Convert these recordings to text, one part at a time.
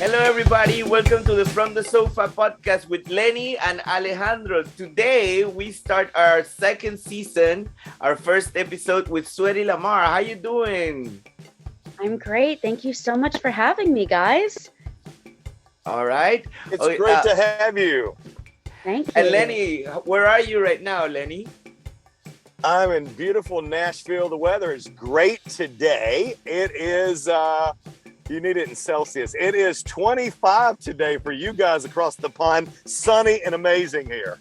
Hello, everybody. Welcome to the From the Sofa podcast with Lenny and Alejandro. Today, we start our second season, our first episode with Sweaty Lamarr. How you doing? I'm great. Thank you so much for having me, guys. All right. It's great to have you. Thank you. And Lenny, where are you right now, Lenny? I'm in beautiful Nashville. The weather is great today. It is, you need it in Celsius. It is 25 today for you guys across the pond. Sunny and amazing here.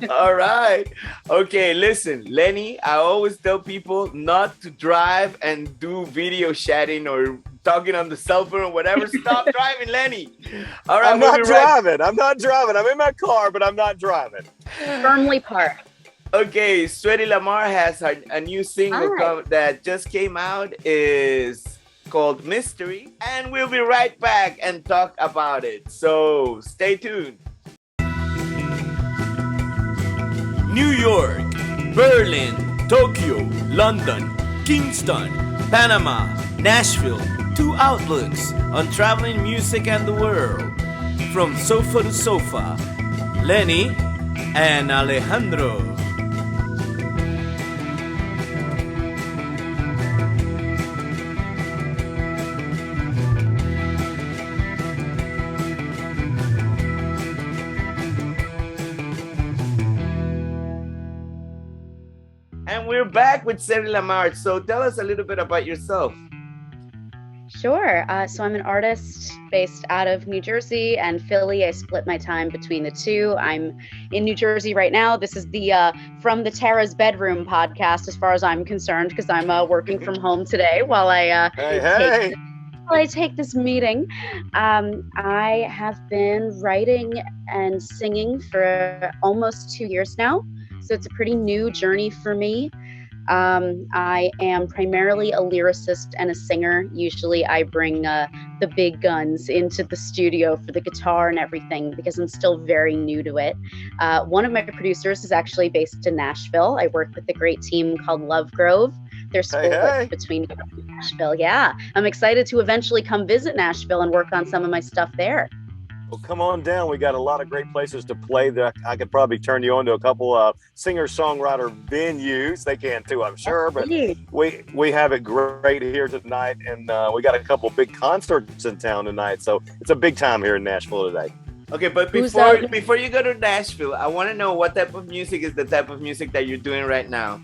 All right. Okay, listen, Lenny, I always tell people not to drive and do video chatting or talking on the cell phone or whatever. Stop driving, Lenny. All right, I'm not driving. I'm in my car, but I'm not driving. Firmly parked. Okay, Sweaty Lamarr has a new single that just came out. Is called Mystery, and we'll be right back and talk about it. So stay tuned. New York, Berlin, Tokyo, London, Kingston, Panama, Nashville. Two outlooks on traveling music and the world. From sofa to sofa, Lenny and Alejandro. And we're back with Sweaty Lamarr. So tell us a little bit about yourself. Sure. So I'm an artist based out of New Jersey and Philly. I split my time between the two. I'm in New Jersey right now. This is the From the Tara's Bedroom podcast, as far as I'm concerned, because I'm working from home today while I take this meeting. I have been writing and singing for almost 2 years now. So it's a pretty new journey for me. I am primarily a lyricist and a singer. Usually I bring the big guns into the studio for the guitar and everything because I'm still very new to it. One of my producers is actually based in Nashville. I work with a great team called Love Grove. They're split between New York and Nashville. Yeah, I'm excited to eventually come visit Nashville and work on some of my stuff there. Well, come on down. We got a lot of great places to play. That I could probably turn you on to a couple of singer-songwriter venues. They can too, I'm sure. But we have it great here tonight, and we got a couple big concerts in town tonight. So it's a big time here in Nashville today. Okay, but before you go to Nashville, I want to know what type of music is the type of music that you're doing right now.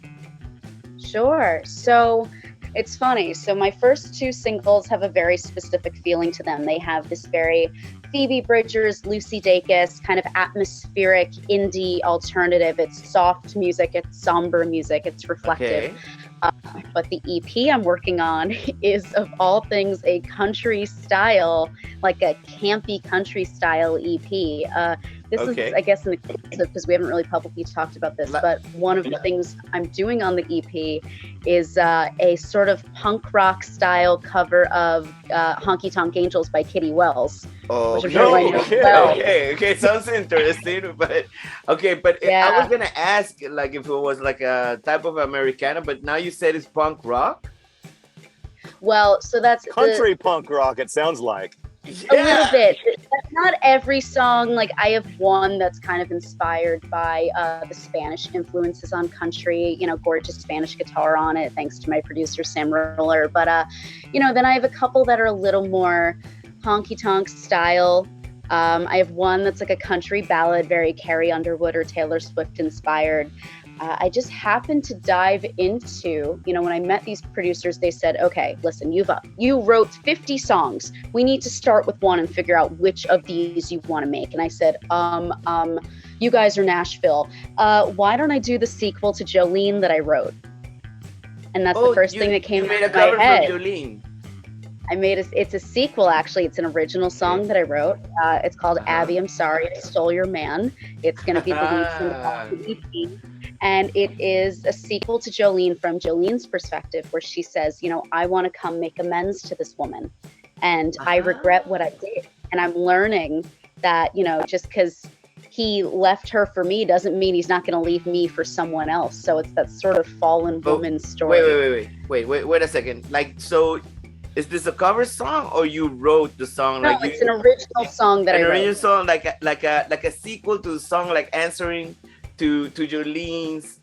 Sure. So it's funny. So my first two singles have a very specific feeling to them. They have this very Phoebe Bridgers, Lucy Dacus, kind of atmospheric indie alternative. It's soft music, it's somber music, it's reflective. Okay. But the EP I'm working on is, of all things, a country style, like a campy country style EP. This is, I guess, an exclusive because we haven't really publicly talked about this, but one of the things I'm doing on the EP is a sort of punk rock style cover of Honky Tonk Angels by Kitty Wells. Okay, sounds interesting, but yeah. I was gonna ask like if it was like a type of Americana, but now you said it's punk rock. Well, so that's country punk rock. It sounds like. Yeah. A little bit. Not every song. Like I have one that's kind of inspired by the Spanish influences on country. You know, gorgeous Spanish guitar on it, thanks to my producer Sam Roller. But then I have a couple that are a little more honky tonk style. I have one that's like a country ballad, very Carrie Underwood or Taylor Swift inspired. I just happened to dive into, when I met these producers, they said, okay, listen, you wrote 50 songs. We need to start with one and figure out which of these you want to make. And I said, you guys are Nashville. Why don't I do the sequel to Jolene that I wrote? And that's the first thing that came into my head. Jolene. It's a sequel, actually. It's an original song that I wrote. It's called Abby, I'm Sorry I Stole Your Man. It's going to be the lead from the EP. And it is a sequel to Jolene from Jolene's perspective, where she says, I want to come make amends to this woman. And I regret what I did. And I'm learning that, just because he left her for me doesn't mean he's not going to leave me for someone else. So it's that sort of fallen woman story. Wait a second. Like, so Is this a cover song or you wrote the song? No, like it's an original song that I wrote. An original song, like a sequel to the song, like answering to Jolene's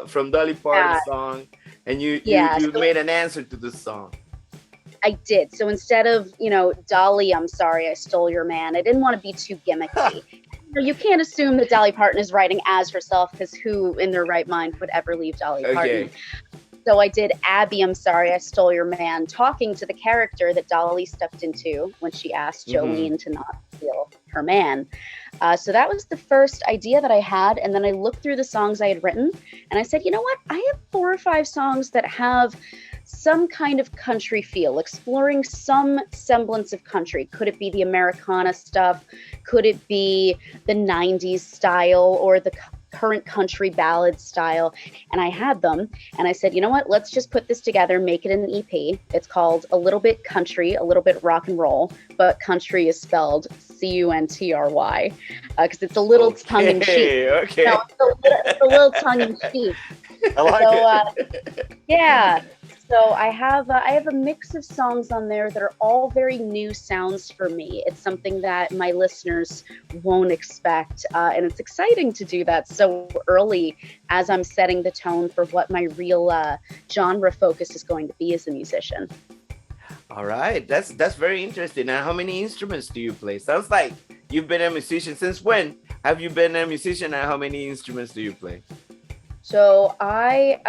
from Dolly Parton song, and you made an answer to the song. I did. So instead of, Dolly, I'm sorry, I stole your man, I didn't want to be too gimmicky. You can't assume that Dolly Parton is writing as herself, because who in their right mind would ever leave Dolly Parton? So I did Abby, I'm sorry, I stole your man, talking to the character that Dolly stepped into when she asked Jolene to not steal her man. So that was the first idea that I had. And then I looked through the songs I had written and I said, you know what? I have 4 or 5 songs that have some kind of country feel, exploring some semblance of country. Could it be the Americana stuff? Could it be the 90s style or the current country ballad style? And I had them and I said, you know what, let's just put this together, make it an EP. It's called A Little Bit Country, A Little Bit Rock and Roll, but country is spelled Country, because it's a little tongue-in-cheek. Okay. No, it's a little tongue-in-cheek. I like it. Yeah. So I have a mix of songs on there that are all very new sounds for me. It's something that my listeners won't expect, and it's exciting to do that so early as I'm setting the tone for what my real genre focus is going to be as a musician. All right, that's very interesting. Now, how many instruments do you play? Sounds like you've been a musician. Since when have you been a musician, and how many instruments do you play? So I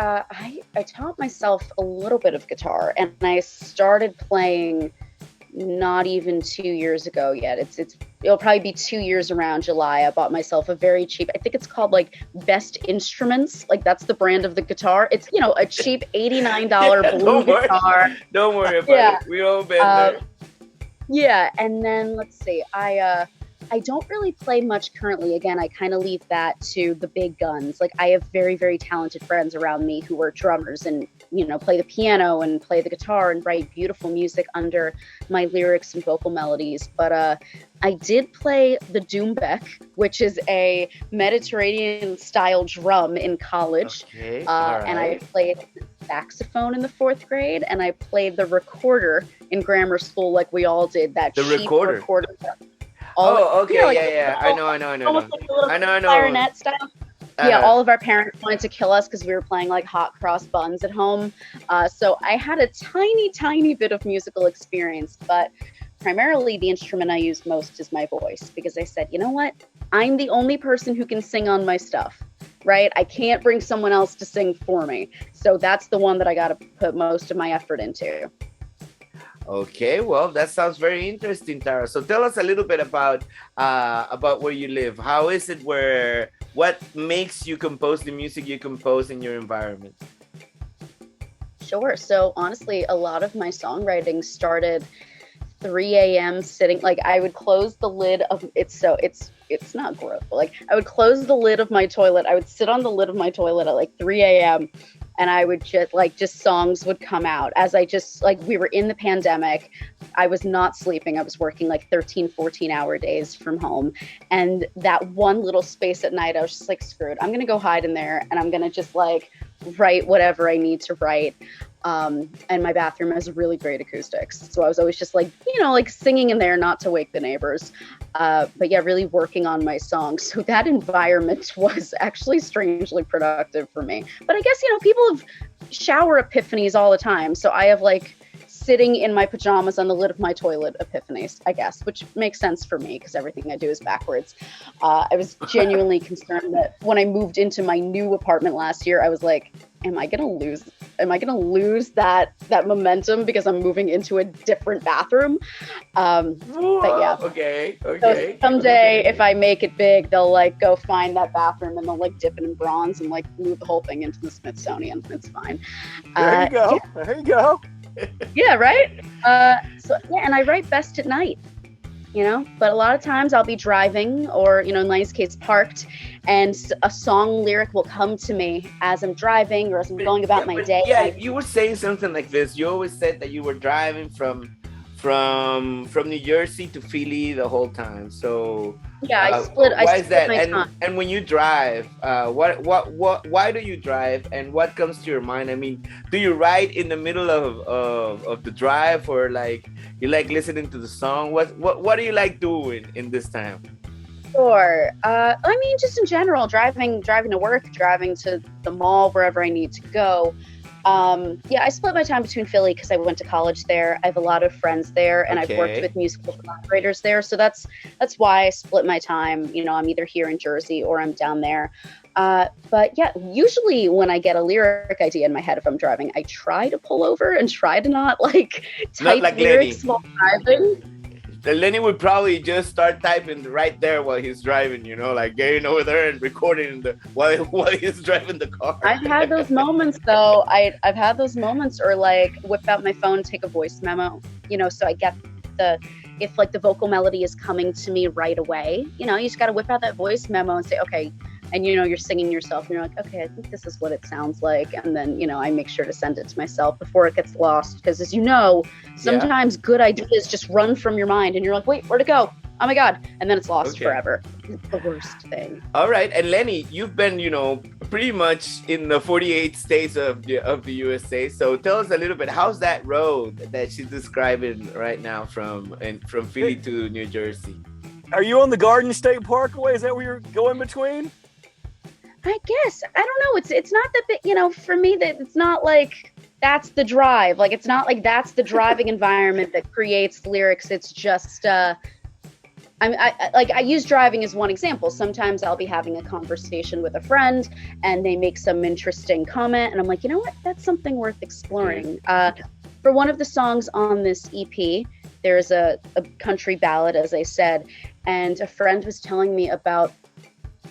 taught myself a little bit of guitar, and I started playing not even 2 years ago yet. It'll probably be 2 years around July. I bought myself a very cheap, I think it's called like Best Instruments. Like that's the brand of the guitar. It's, a cheap $89 blue guitar. Don't worry about it. We all been there. Yeah. And then let's see, I don't really play much currently. Again, I kind of leave that to the big guns. Like I have very, very talented friends around me who are drummers and, play the piano and play the guitar and write beautiful music under my lyrics and vocal melodies. But I did play the doumbek, which is a Mediterranean style drum in college. Okay. Right. And I played saxophone in the 4th grade, and I played the recorder in grammar school like we all did. That the cheap recorder. Okay, yeah. I know. Almost like a little clarinet style. All of our parents wanted to kill us because we were playing like hot cross buns at home. So I had a tiny bit of musical experience, but primarily the instrument I use most is my voice, because I said, you know what? I'm the only person who can sing on my stuff, right? I can't bring someone else to sing for me. So that's the one that I got to put most of my effort into. Okay, well, that sounds very interesting, Tara. So tell us a little bit about where you live. How is it what makes you compose the music you compose in your environment? Sure. So honestly, a lot of my songwriting started 3 a.m. sitting, like I would close the lid of it's not gross, but like I would close the lid of my toilet. I would sit on the lid of my toilet at like 3 a.m. and I would just songs would come out as we were in the pandemic. I was not sleeping. I was working like 13, 14-hour days from home. And that one little space at night, I was just like, screw it. I'm going to go hide in there and I'm going to just like write whatever I need to write. And my bathroom has really great acoustics. So I was always just like, like singing in there, not to wake the neighbors. But yeah, really working on my songs. So that environment was actually strangely productive for me. But I guess, people have shower epiphanies all the time. So I have like sitting in my pajamas on the lid of my toilet epiphanies, I guess, which makes sense for me because everything I do is backwards. I was genuinely concerned that when I moved into my new apartment last year, I was like, am I gonna lose that momentum because I'm moving into a different bathroom? But yeah. Okay. So someday, if I make it big, they'll like go find that bathroom and they'll like dip it in bronze and like move the whole thing into the Smithsonian. It's fine. There you go. Yeah. There you go. Yeah, right? And I write best at night, but a lot of times I'll be driving or, in Lenny's case, parked, and a song lyric will come to me as I'm driving or as I'm going about my day. Yeah, you were saying something like this. You always said that you were driving from from New Jersey to Philly the whole time. So yeah, why is that? my time. And when you drive, why do you drive, and what comes to your mind? I mean, do you ride in the middle of the drive, or like you like listening to the song? What do you like doing in this time? Sure. I mean, just in general, driving to work, driving to the mall, wherever I need to go. Yeah, I split my time between Philly because I went to college there. I have a lot of friends there, and I've worked with musical collaborators there. So that's why I split my time. You know, I'm either here in Jersey or I'm down there. But yeah, usually when I get a lyric idea in my head, if I'm driving, I try to pull over and try to not type lyrics while driving. Lenny would probably just start typing right there while he's driving, you know, like getting over there and recording while he's driving the car. I've had those moments though. I've had those moments, or like whip out my phone, take a voice memo, you know, so I get if like the vocal melody is coming to me right away, you know, you just got to whip out that voice memo and say, okay. And, you know, you're singing yourself and you're like, okay, I think this is what it sounds like. And then, you know, I make sure to send it to myself before it gets lost. Because as you know, sometimes good ideas just run from your mind and you're like, wait, where'd it go? Oh my God. And then it's lost forever. It's the worst thing. All right. And Lenny, you've been, you know, pretty much in the 48 states of the USA. So tell us a little bit, how's that road that she's describing right now from Philly to New Jersey? Are you on the Garden State Parkway? Is that where you're going between? I guess. I don't know. It's not that, you know, for me, that it's not like that's the drive. Like, it's not like that's the driving environment that creates lyrics. It's just, I use driving as one example. Sometimes I'll be having a conversation with a friend and they make some interesting comment. And I'm like, you know what? That's something worth exploring. For one of the songs on this EP, there's a country ballad, as I said, and a friend was telling me about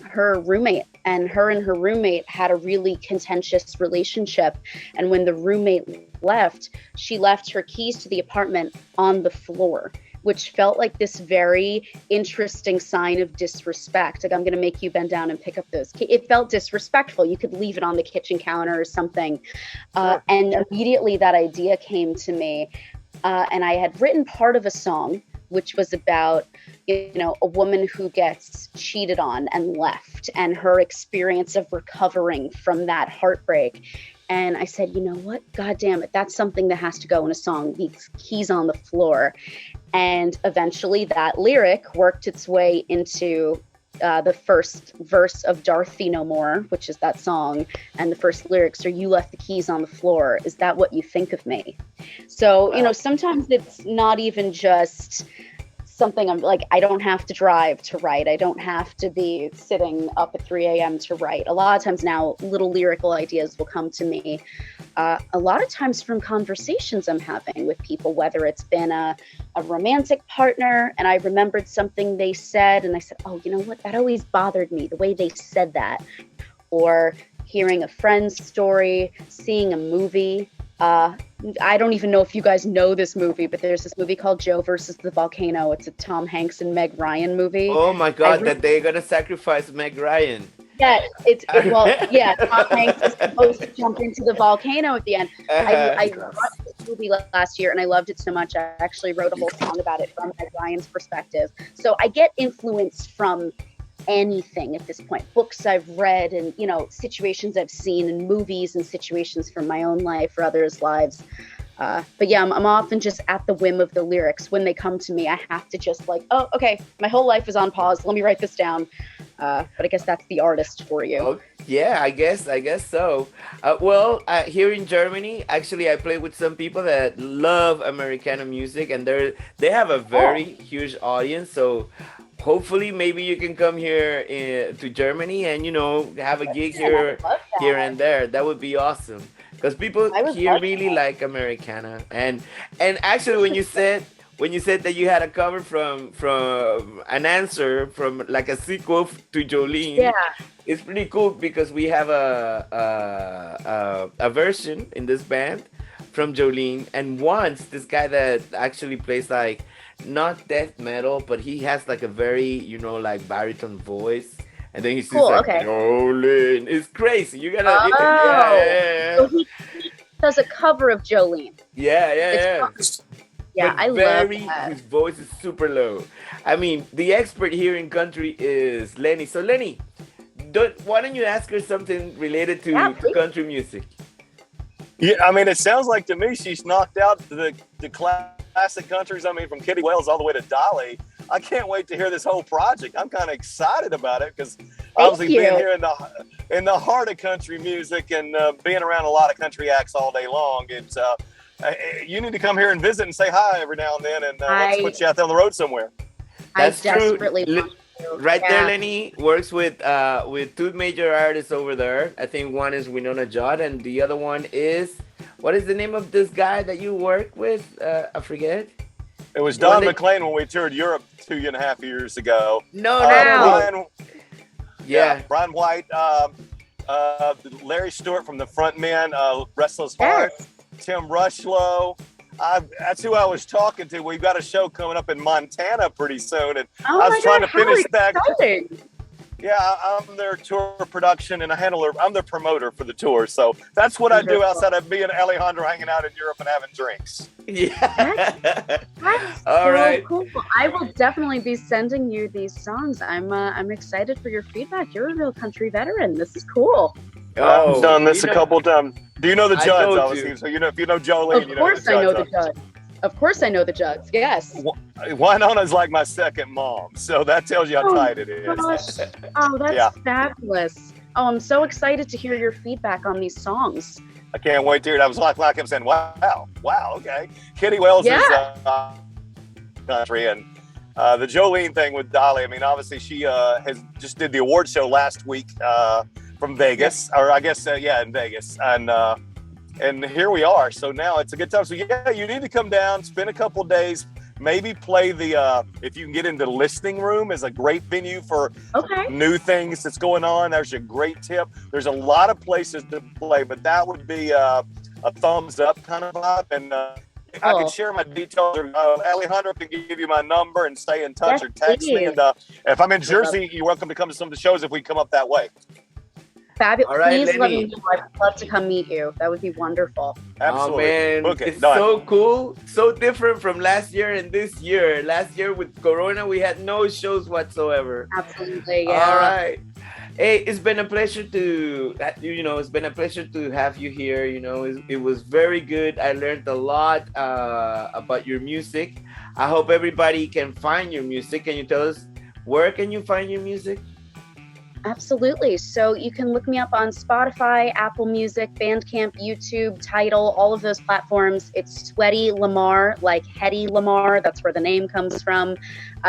her roommate, and her roommate had a really contentious relationship. And when the roommate left, she left her keys to the apartment on the floor, which felt like this very interesting sign of disrespect. Like, I'm going to make you bend down and pick up those keys. It felt disrespectful. You could leave it on the kitchen counter or something. And immediately that idea came to me. And I had written part of a song, which was about, you know, a woman who gets cheated on and left, and her experience of recovering from that heartbreak. And I said, you know what? God damn it. That's something that has to go in a song. These keys on the floor. And eventually that lyric worked its way into the first verse of Dorothy No More, which is that song. And the first lyrics are, you left the keys on the floor. Is that what you think of me? So, you know, sometimes it's not even just something I'm like, I don't have to drive to write. I don't have to be sitting up at 3 a.m. to write. A lot of times now, little lyrical ideas will come to me. A lot of times from conversations I'm having with people, whether it's been a romantic partner and I remembered something they said and I said, oh, you know what? That always bothered me, the way they said that. Or hearing a friend's story, seeing a movie. I don't even know if you guys know this movie, but there's this movie called Joe versus the Volcano. It's a Tom Hanks and Meg Ryan movie. Oh my God, that they're gonna sacrifice Meg Ryan. Yeah, Tom Hanks is supposed to jump into the volcano at the end. I watched this movie last year and I loved it so much. I actually wrote a whole song about it from Meg Ryan's perspective. So I get influence from anything at this point, books I've read and, you know, situations I've seen and movies and situations from my own life or others' lives. But yeah, I'm often just at the whim of the lyrics. When they come to me, I have to just like, oh, okay, my whole life is on pause. Let me write this down. But I guess that's the artist for you. Oh, yeah, I guess so. Here in Germany, actually, I play with some people that love Americana music, and they have a very huge audience. So hopefully maybe you can come here to Germany and, you know, have a gig here and there. That would be awesome, because people here really like Americana. And actually, when you said that you had a cover from an answer from like a sequel to Jolene, it's pretty cool, because we have a version in this band from Jolene. And once this guy that actually plays like not death metal, but he has like a very, you know, like baritone voice, and then he says Jolene. It's crazy. You gotta So he does a cover of Jolene. Yeah. Yeah, but I love his voice is super low. I mean, the expert here in country is Lenny. So Lenny, why don't you ask her something related to country music? Yeah, I mean, it sounds like to me she's knocked out the classic countries. I mean, from Kitty Wells all the way to Dolly. I can't wait to hear this whole project. I'm kind of excited about it because obviously being here in the heart of country music and being around a lot of country acts all day long, it's you need to come here and visit and say hi every now and then, and let's put you out there on the road somewhere. That's I desperately true. want to. Right there, Lenny works with two major artists over there. I think one is Winona Judd, and the other one is, what is the name of this guy that you work with? I forget. It was Don McLean when we toured Europe 2.5 years ago. No. Brian White, Larry Stewart from the Frontmen, Restless Heart, Tim Rushlow. That's who I was talking to. We've got a show coming up in Montana pretty soon, and I was trying to finish that. Yeah, I'm their tour production, and I'm their promoter for the tour. So that's what I do outside of me and Alejandro hanging out in Europe and having drinks. Yeah. That's all right. Cool. I will definitely be sending you these songs. I'm excited for your feedback. You're a real country veteran. This is cool. I've done this a couple times. Do you know the Judds, obviously? So if you know Jolene, you know the Judds. Of course I know the Judds. Of course I know the Judds, yes. Winona's like my second mom, so that tells you how tight it is. Gosh. Oh, that's fabulous. Oh, I'm so excited to hear your feedback on these songs. I can't wait to hear it. I was like I kept saying, wow, okay. Kitty Wells is country, and the Jolene thing with Dolly, I mean, obviously she has just did the award show last week from Vegas, or I guess, in Vegas. And here we are. So now it's a good time. So yeah, you need to come down, spend a couple days, maybe play if you can get into the listening room is a great venue for new things that's going on. There's a great tip. There's a lot of places to play, but that would be a thumbs up kind of vibe. And I can share my details. Alejandro can give you my number and stay in touch or text me. And if I'm in Jersey, you're welcome to come to some of the shows if we come up that way. Fabulous. All right, please let me know. I'd love to come meet you. That would be wonderful. Absolutely. Oh, man. It's so cool. So different from last year and this year. Last year with Corona, we had no shows whatsoever. Absolutely. Yeah. All right. Hey, it's been a pleasure to have you here. It was very good. I learned a lot about your music. I hope everybody can find your music. Can you tell us where can you find your music? Absolutely. So you can look me up on Spotify, Apple Music, Bandcamp, YouTube, Tidal, all of those platforms. It's Sweaty Lamarr, like Hedy Lamarr. That's where the name comes from.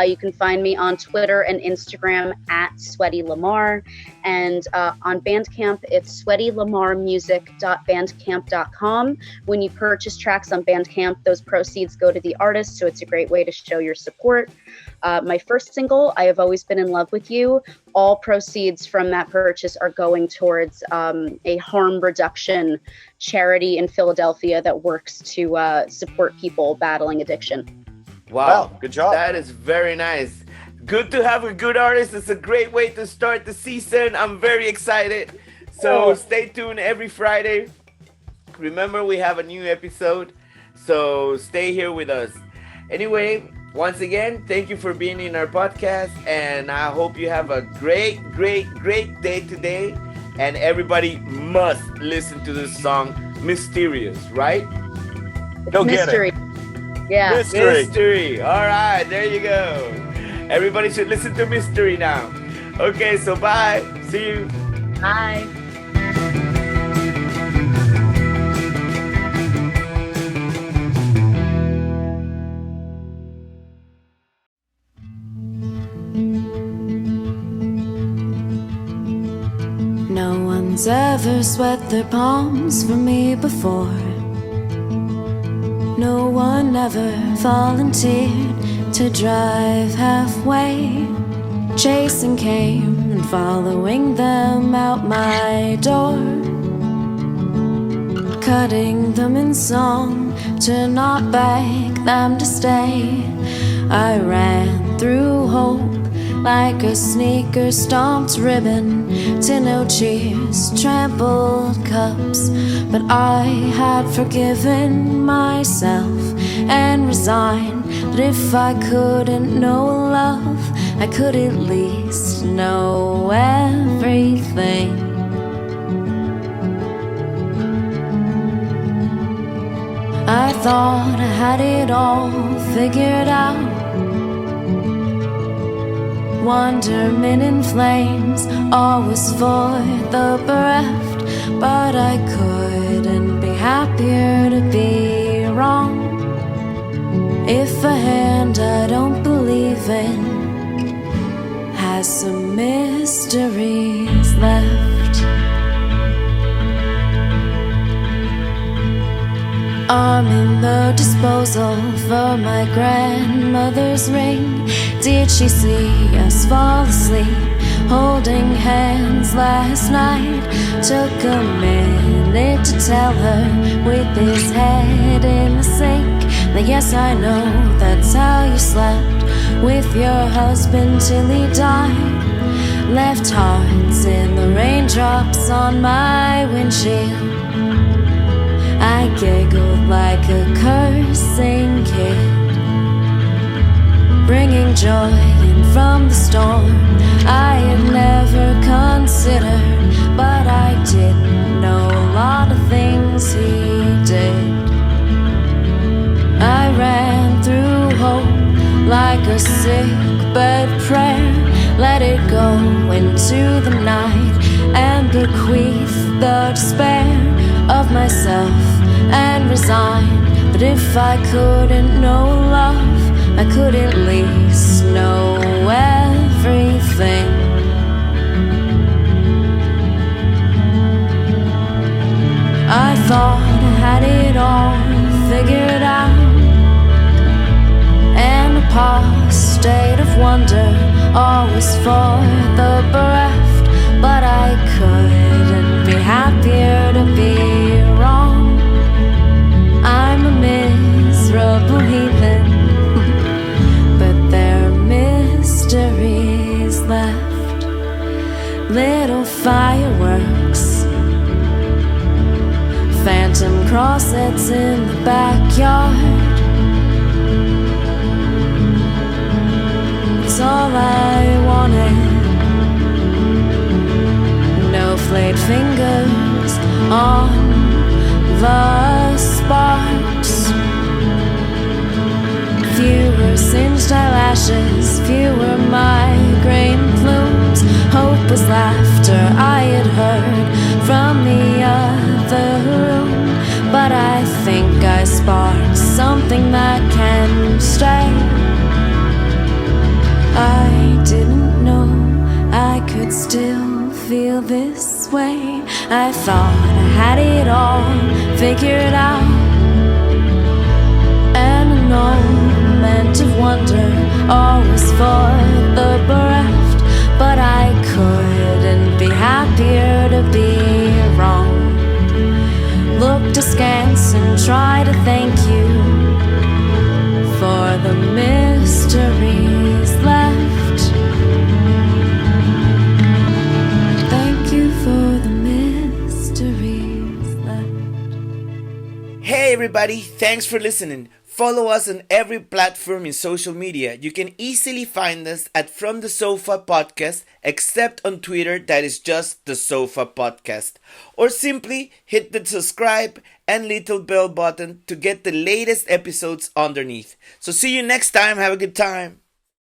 You can find me on Twitter and Instagram at Sweaty Lamarr. And on Bandcamp, it's sweatylamarrmusic.bandcamp.com. When you purchase tracks on Bandcamp, those proceeds go to the artist. So it's a great way to show your support. My first single, I Have Always Been in Love with You, all proceeds from that purchase are going towards a harm reduction charity in Philadelphia that works to support people battling addiction. Wow, good job. That is very nice. Good to have a good artist. It's a great way to start the season. I'm very excited. So stay tuned every Friday. Remember, we have a new episode. So stay here with us. Anyway, once again, thank you for being in our podcast. And I hope you have a great, great, great day today. And everybody must listen to this song, Mysterious, right? Go get Mystery. it. Yeah. Mystery. All right, there you go. Everybody should listen to Mystery now. Okay, so bye. See you. Bye. No one's ever sweat their palms for me before. No one ever volunteered to drive halfway, chasing came and following them out my door, cutting them in song to not beg them to stay. I ran through hope like a sneaker stomped ribbon to no cheers, trampled cups. But I had forgiven myself and resign. But if I couldn't know love, I could at least know everything. I thought I had it all figured out. Wonderment in flames, always for the bereft. But I couldn't be happier to be wrong. If a hand I don't believe in has some mysteries left. I'm in the disposal for my grandmother's ring. Did she see us fall asleep holding hands last night? Took a minute to tell her with his head in the sink that yes, I know that's how you slept with your husband till he died. Left hearts in the raindrops on my windshield. I giggled like a cursing kid, bringing joy in from the storm I had never considered. But I didn't know a lot of things he did. I ran through hope like a sick-bed prayer, let it go into the night and bequeath the despair of myself and resign. But if I couldn't know love, I could at least know everything. I thought I had it all figured out. An apostate of wonder, always for the bereft. But I couldn't be happier to be wrong. I'm a miserable heathen, but there are mysteries left. Little fireworks, phantom crossettes in the backyard. It's all I wanted. No flayed fingers on the sparks. Fewer singed eyelashes, fewer migraine plumes. Hope was laughter I had heard from the other room. But I think I sparked something that can stay. I didn't know I could still feel this way. I thought I had it all figured out. An annulment of wonder, always for the bereft. But I couldn't be happier to be wrong. Looked askance and tried to thank you for the mysteries left. Thank you for the mysteries left. Hey everybody, thanks for listening. Follow us on every platform in social media. You can easily find us at From the Sofa Podcast, except on Twitter, that is just the Sofa Podcast. Or simply hit the subscribe and little bell button to get the latest episodes underneath. So see you next time. Have a good time.